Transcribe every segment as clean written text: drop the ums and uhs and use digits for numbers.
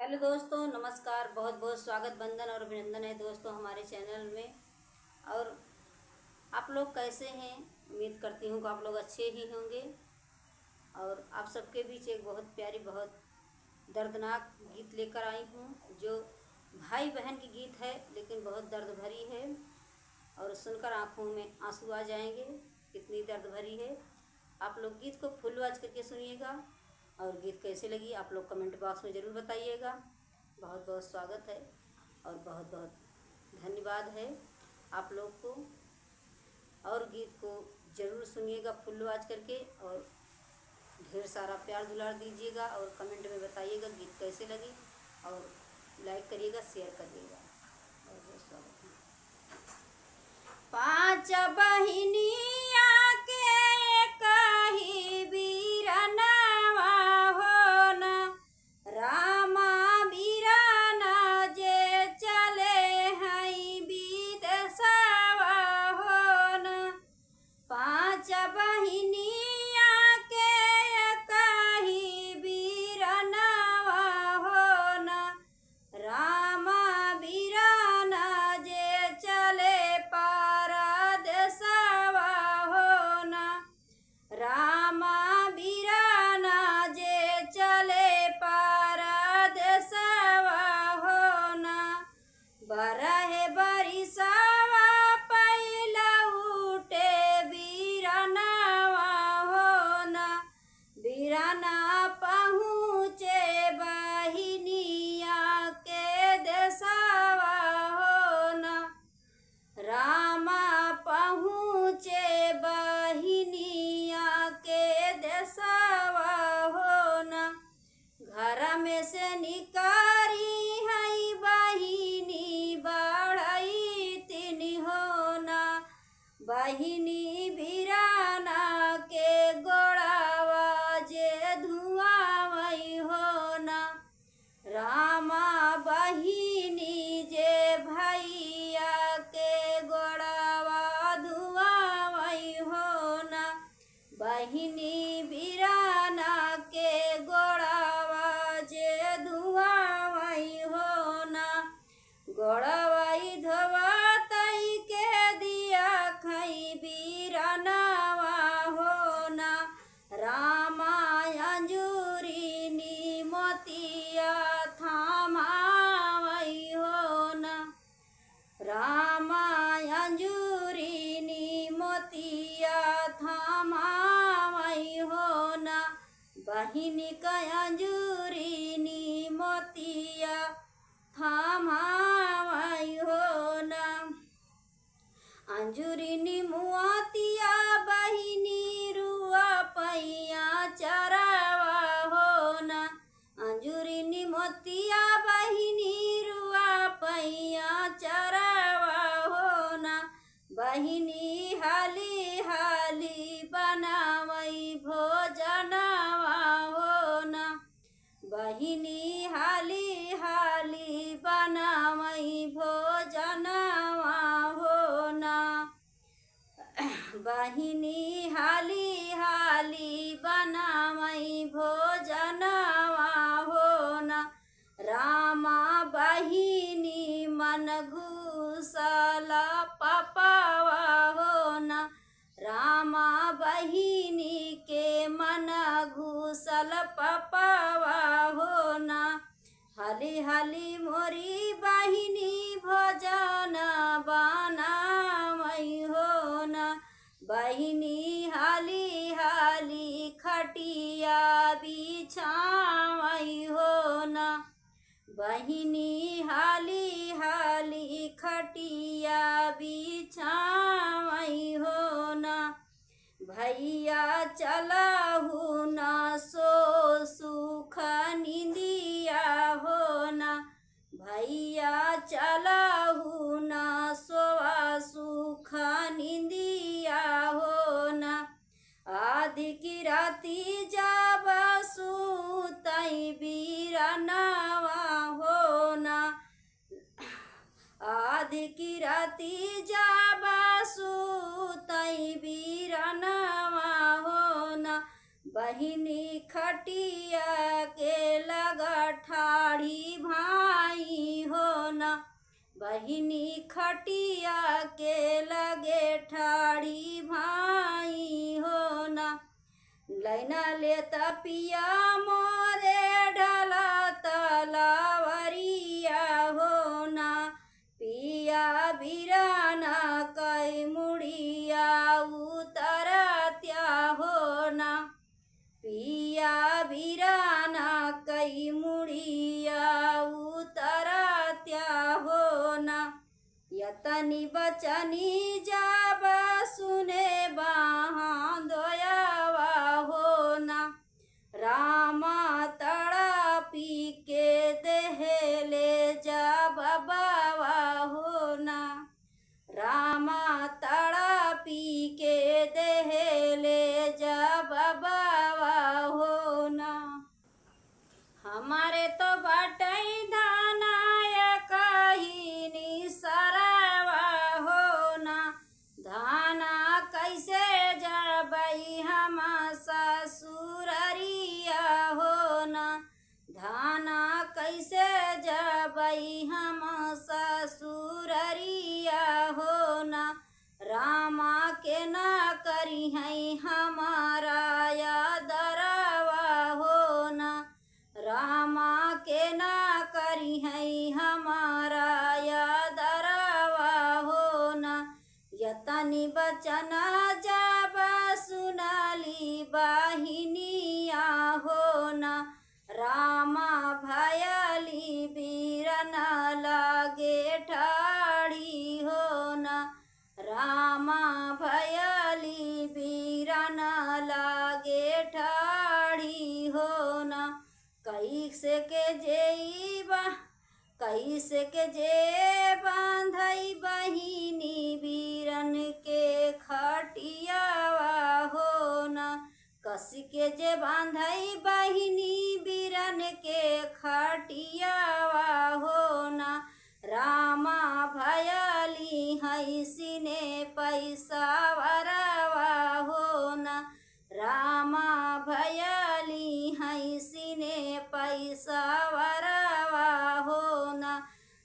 Hello दोस्तों, नमस्कार। बहुत बहुत स्वागत, वंदन और अभिनंदन है दोस्तों हमारे चैनल में। और आप लोग कैसे हैं? उम्मीद करती हूँ कि आप लोग अच्छे ही होंगे। और आप सबके बीच एक बहुत प्यारी, बहुत दर्दनाक गीत लेकर आई हूँ, जो भाई बहन की गीत है लेकिन बहुत दर्द भरी है। और सुनकर आँखों में आंसू आ जाएंगे, कितनी दर्द भरी है। आप लोग गीत को फुल आवाज़ करके सुनिएगा। और गीत कैसे लगी आप लोग कमेंट बॉक्स में ज़रूर बताइएगा। बहुत बहुत स्वागत है और बहुत बहुत धन्यवाद है आप लोग को। और गीत को ज़रूर सुनिएगा फुल आवाज़ करके, और ढेर सारा प्यार दुलार दीजिएगा और कमेंट में बताइएगा गीत कैसे लगी। और लाइक करिएगा, शेयर करिएगा। बहुत बहुत स्वागत है। पाँच बहिनिया के कही बीरनवा हो न, रामा बीराना जे चले हई विदेशवा हो न। पाँच बहिनिया के कही बीरनवा हो न, रामा बीराना जे चले परदेसवा हो न। रामा बीराना जे चले परदेसवा हो न। बरहे बरिसवा पहिला उठे बीरनवा हो न। बीराना पहुँचे बहिनिया के देशवा हो न। रामा पहुँचे बहिनिया के देशवा हो न। घर में से निकारी हई बहिनी बढ़ई तिनी हो न। बहिनी बीराना के गोड़ावा जे धुआवई हो न। रामा बहिनी जे भैया के गोड़ावा धुआवई हो न। बहिनी बीराना के गोड़ावा जे धुआवई हो न। गोड़ावाई धोवातई के दिया खई बीरनवा हो न। रामा अंजूरी नी मोतिया थामावई हो न। रामा अंजूरी नी मोतिया थामावई हो न। बहिनी का अंजूरी नी मोतिया थामावई हो न। अंजूरी नी मोतिया बहिनी रुआ पैया चरावा हो न। अंजूरी नी मोतिया बहिनी रुआ पैया चरावा हो न। बहिनी हाली हाली बनावई भोजनवा हो न। बहिनी हाली हाली बनावई भोजनवा हो न। बहिनी हाली हाली बनावई भोजनवा हो न। रामा बहिनी मन घुसला पपावा हो न। रामा बहिनी के मन घुसल पपावा हो न। हाली हाली मोरी बहिनी भोजन बनावई हो न। बहिनी हाली हाली खटिया बिछावई हो न। बहिनी हाली हाली खटिया बिछावई हो न। भैया चलहु न सो सुख निंदिया हो न। भैया चलहु न सोवा सुख निंदिया हो न। आदि की राती जब सुतई बीरनवा हो न। आदि की राती जब सुतई बीरनवा हो न। बहिनी खटिया के लगा ठाड़ी बहिनी खटिया के लगे ठाड़ी भाई हो ना। लैना लेता पिया मोरे ढला तलावरिया हो ना। पिया बिराना कई मुड़िया उतरत्या हो ना। पिया बिराना कई मुड़िया उतरत्या हो ना। यतनी बचनी जाब सुने बाहाँ दोयावा हो ना। रामा तड़पी के देहले जा बाबा हो ना। रामा तड़पी के देहले जा बाबा हो ना। हमारे तो बाटई धानाया कहीं सरवा हो ना। धाना कैसे जबई हम ससुररिया हो ना। धाना कैसे जबई हम ससुररिया हो ना। रामा के ना करी है हमारा यादरवा हो ना। रामा के ना करी है हमारा यादरवा हो ना। यतनी बचना जाब सुनली बाहिनिया हो ना। रामा भयली बीरन लागे ठाड़ी हो ना। रामा भयली बीरन लागे ठाड़ी हो ना। कैसे के जे बांधई बहिनी बीरन के खटियावा हो ना। कसी के जे बांधई बहिनी बीरन के खटियावा हो ना। रामा भयली है सिने पैसा वरवा हो ना। रामा भयली है सिने पैसा वरवा हो ना।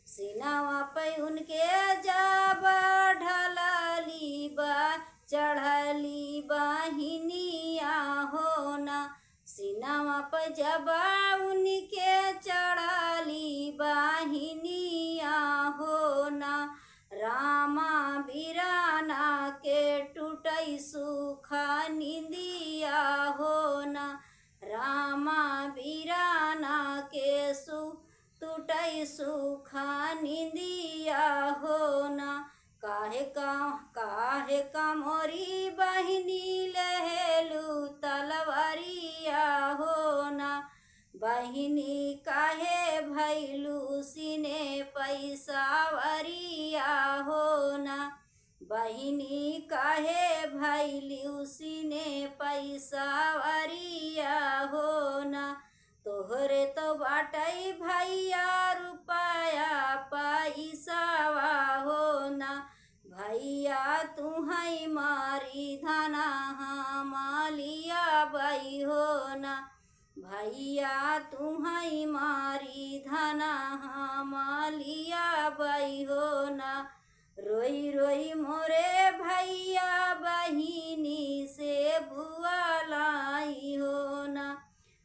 सिनवा पे उनके जब ढलली चढ़ली बहिनिया हो ना। सिनवा पे जब उनके चढ़ली बहिनिया हो ना। रामा बिराना के टूटई सुखा निंदिया हो ना। रामा बिराना के टूटई सुखा निंदिया हो ना। काहे का मोरी बहिनी लहेलू तलवरिया हो ना। बहिनी काहे भैलू सिने पैसा वरिया हो ना। बहिनी काहे भैलू सिने पैसा वरिया हो ना। तोहरे तो बाटई भैया रुपया पैसावा हो ना। भैया तुहई मारी धना मालिया बई हो ना। भैया तुहई मारी धना मालिया बई हो ना। रोई रोई मोरे भैया बहिनी से बुआ लाई हो ना।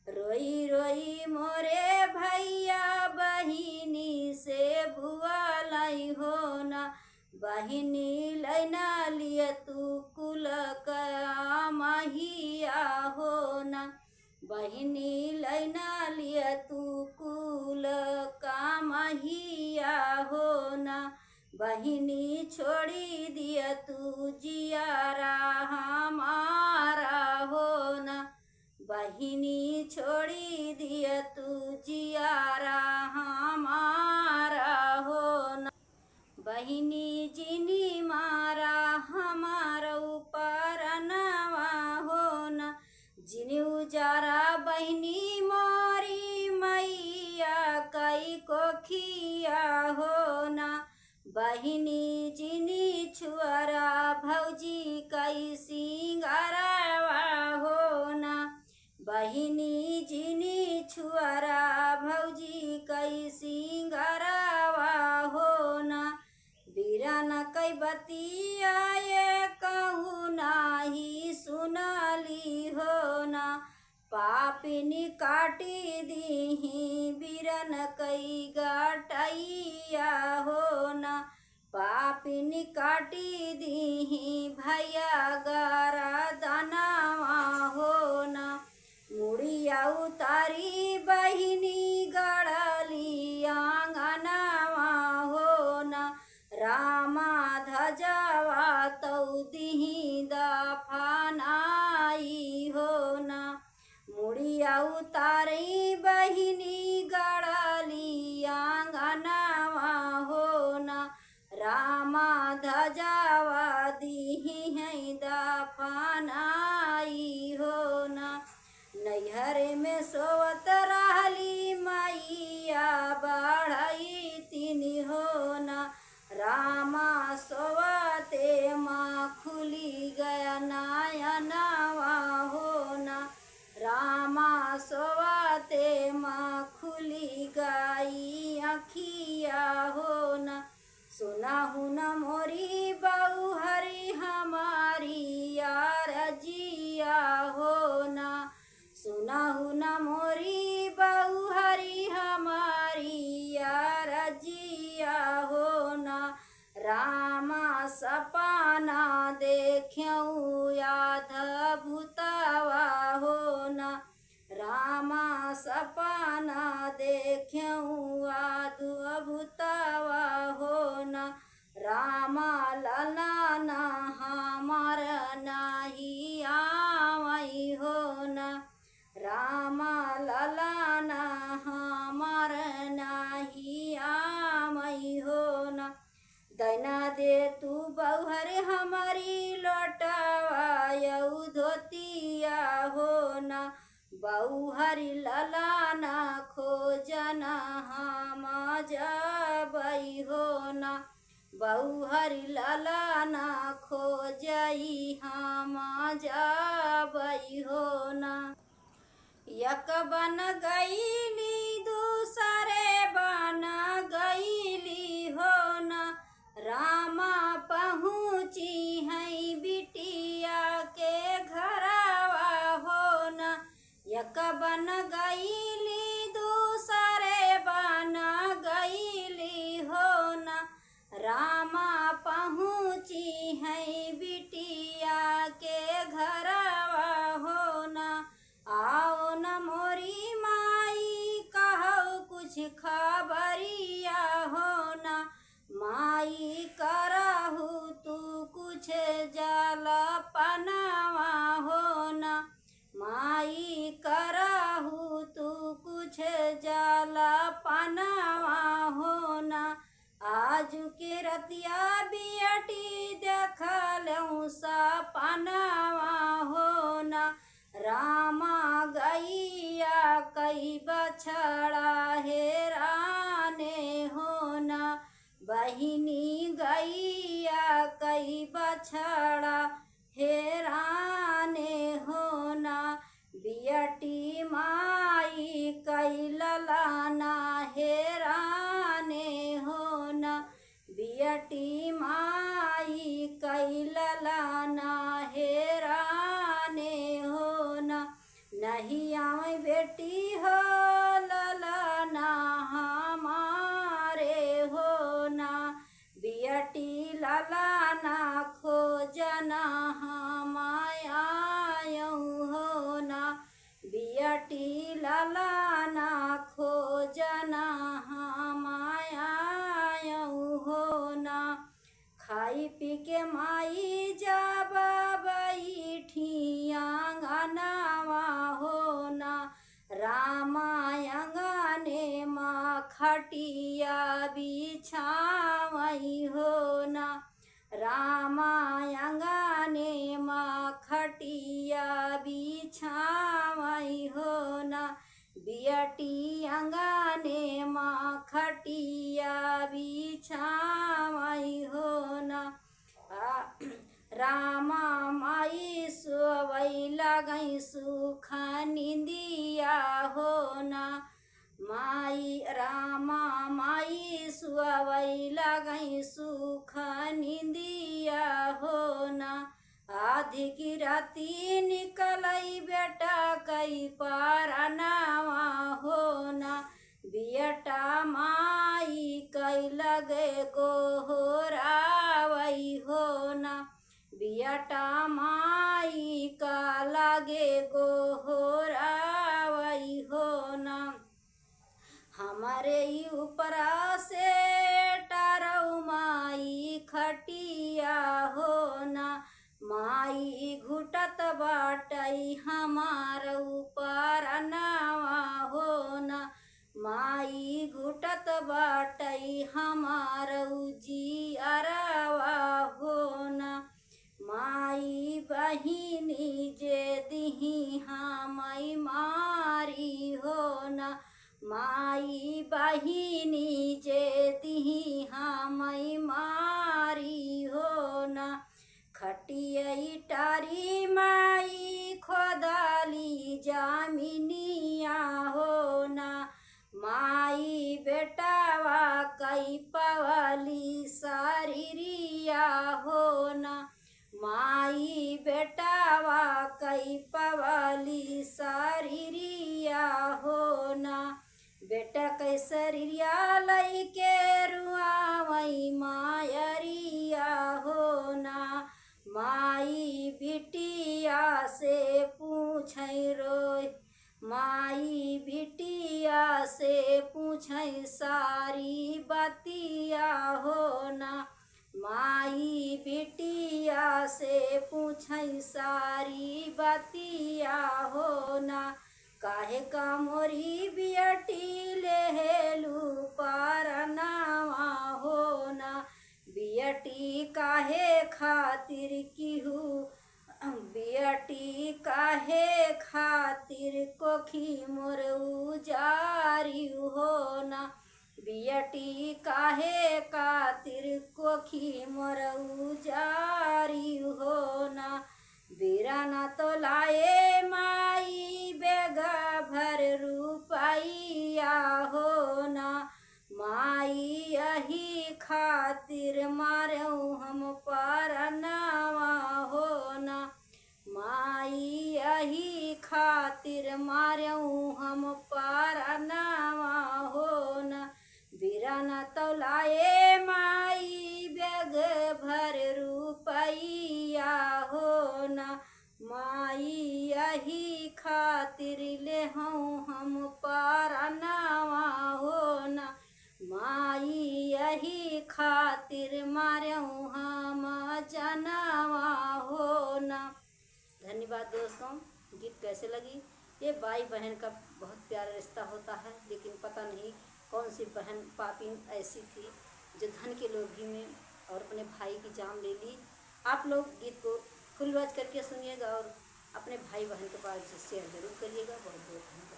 रोई रोई मोरे भैया बहिनी से बुआ लाई हो ना। बहिनी लैना लिया तू कुल का माहिया हो ना। बहिनी लैना लिया तू कुल का माहिया हो ना। बहिनी छोड़ी दिया तू जियारा हमारा हो ना। बहिनी छोड़ी दिया तू जियारा हमारा हो ना। बहिनी जिनी मारा हमारा ऊपर नवा हो ना। जिनी उजारा बहिनी मोरी मैया कई कोखिया हो ना। बहिनी जिनी छुअरा भौजी कई सिंगारवा हो ना। बहिनी जिनी छुअरा भौजी कई सिंगारवा हो ना। बतिया ये कहूँ नाही सुनली हो ना। पापिनी काटी दीही बिरन कई गटैया हो ना। पापिनी काटी दीही भैया गारा दानवा हो ना। मुड़िया उतारी बहिनी गड़ली आंगनवा हो ना। रामा ध्वजवा तौ दिही दफनाई हो ना। मुड़िया उतारी बहिनी गड़ली आंगनवा हो ना। रामा ध्वजवा दिही है दफनाई हो ना। नैहरे में सोवत रहली मैया बढ़ई तिनी हो ना। रामा सोवते माँ खुली गया नयनवा हो ना। रामा सोवते माँ खुली गई अखिया हो ना। सुनाहु न मोरी बहू हरी हमारी यारजिया हो ना। सुनाहु न मोरी बहू हरी हमारी यारजिया हो ना। रामा सपना देख्यऊ याद भूतवा हो ना। रामा सपना देख्यऊ याद भूतवा हो ना। रामा ललना हमार नाही आवई हो ना। रामा ललना हमार नाही आवई हो ना। दैना दे तू बहुहर हमारी लौटवा यऊ धोतिया हो ना। बहुहरी ललना खोजना हम जबई हो ना। बहुहरी ललना खोजई हम जबई हो ना। यक बन गईली दूसरे बन गईली हो ना। रामा पहुँची है बिटिया के घरवा हो ना। यक बन गईली दूसरे बन गईली हो ना। रामा पहुँची है बिटिया के घरवा हो ना। आओ न मोरी माई कहो कुछ खबरिया हो ना। माई करहु तू कुछ जलपनवा हो ना। माई करहु तू कुछ जलपनवा हो ना। आज के रतिया बियटी देखलऊँ सपनवा हो ना। रामा गैया कई बछड़ा हेराने हो ना। बहिनी गैया कई बछड़ा हेराने हो ना। बियटी माई कई ललना हेराने हो ना। बियटी माई कई ललना हेराने हो ना। नहीं आवे बेटी हो ललना हमारे हो ना। बियटी ललना खोजना हम आयऊ हो ना। बियटी ललना खोजना हम आयऊ हो ना। खाई पी के माई जब बैठी आंगनवा हो ना। रामा आंगने माँ खटिया बिछावई हो ना। रामा आंगने माँ खटिया बिछावई हो ना। बियटी आंगने माँ खटिया बिछावई हो ना। रामा माई सोवई लगई सुख निंदिया हो ना। माई रामा माई सोवई लगई सुख निंदिया आधी की राती निकलई बेटा कई परनावा होना, बियटा माई कई लगे गोहरावई होना, बियटा माई का लगे गोहरावई होना। हमारे ऊपरा से टारऊ माई खटिया होना, माई घुटत बाटई हमार ऊपर नावा होना, माई घुटत बाटई हमार उजियरवा होना। माई बहिनी जे दिही हमई मारी होना, माई बहिनी जे दिही हमई मारी होना। खटियई टारी माई खोदाली जामिनिया होना, माई बेटावा कई पवली शरीरिया होना, माई बेटावा कई पवली शरीरिया होना। बेटा कई शरीरिया लइके रुआवई मायरिया होना, माई बिटिया से पूछई रोई, माई बिटिया से पूछई सारी बतिया होना, माई बिटिया से पूछई सारी बतिया होना। काहे का मोरी बियटी लेहेलू परनावा होना, बियटी काहे खातिर किहू, बियटी काहे खातिर कोखी मोर उजारी होना, बियटी काहे खातिर कोखी मोर उजारी होना। बिराना तो लाए माई बेगा भर रुपैया होना, माई यही खातिर मारऊ हम परनावा होना, माई यही खातिर मारऊ हम परनावा होना। बिराना तो लाए माई बेग भर रुपैया होना, माई यही खातिर ले हम परनावा होना, माई यही खातिर मारऊ हम जनावा होना। धन्यवाद दोस्तों। गीत कैसे लगी? ये भाई बहन का बहुत प्यारा रिश्ता होता है, लेकिन पता नहीं कौन सी बहन पापिन ऐसी थी जो धन के लोभी में और अपने भाई की जान ले ली। आप लोग गीत को फुल वॉच करके सुनिएगा और अपने भाई बहन के पास शेयर जरूर करिएगा। बहुत बहुत धन्यवाद।